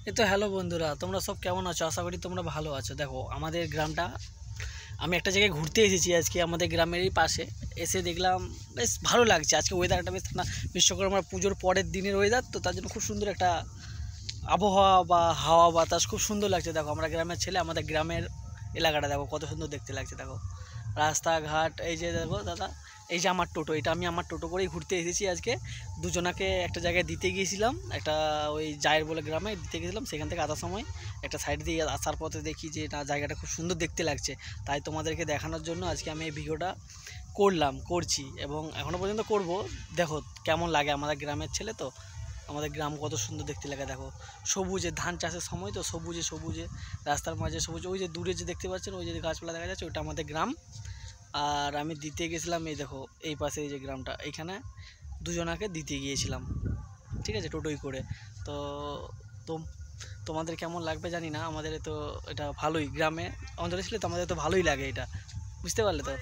এই তো হ্যালো বন্ধুরা, তোমরা সব কেমন আছো? আশা করি তোমরা ভালো আছো। দেখো আমাদের গ্রামটা, আমি একটা জায়গায় ঘুরতে এসেছি আজকে আমাদের গ্রামেরই পাশে। এসে দেখলাম বেশ ভালো লাগছে। আজকে ওয়েদারটা বেশ না, বিশ্বকর্মা পুজোর পরের দিনের ওয়েদার, তো তার জন্য খুব সুন্দর একটা আবহাওয়া বা হাওয়া বাতাস খুব সুন্দর লাগছে। দেখো আমরা গ্রামের ছেলে, আমাদের গ্রামের এলাকাটা দেখো কত সুন্দর দেখতে লাগছে। দেখো রাস্তাঘাট, এই যে দেখো দাদা, এই যে আমার টোটো, এটা আমি আমার টোটো করেই ঘুরতে এসেছি আজকে। দুজনাকে একটা জায়গায় দিতে গিয়েছিলাম, একটা ওই জায়ের বলে গ্রামে দিতে গেছিলাম। সেখান থেকে আসার সময় একটা সাইড দিয়ে আসার পথে দেখি যে না, জায়গাটা খুব সুন্দর দেখতে লাগছে। তাই তোমাদেরকে দেখানোর জন্য আজকে আমি এই ভিডিওটা করছি এবং এখনও পর্যন্ত করব। দেখো কেমন লাগে, আমাদের গ্রামের ছেলে তো, আমাদের গ্রাম কত সুন্দর দেখতে লাগে। দেখো সবুজে, ধান চাষের সময় তো, সবুজে সবুজে রাস্তার মাঝে সবুজ, ওই যে দূরে যে দেখতে পাচ্ছেন ওই যে গাছপালা দেখা যাচ্ছে, ওইটা আমাদের গ্রাম। আর আমি দিতে গেছিলাম, এই দেখো এই পাশে এই যে গ্রামটা, এইখানে দুজনাকে দিতে গিয়েছিলাম, ঠিক আছে, টোটোই করে। তো তোমাদের কেমন লাগবে জানি না, আমাদের তো এটা ভালোই, গ্রামে অঞ্চলে ছিল তো আমাদের তো ভালোই লাগে এটা, বুঝতে পারলে তো।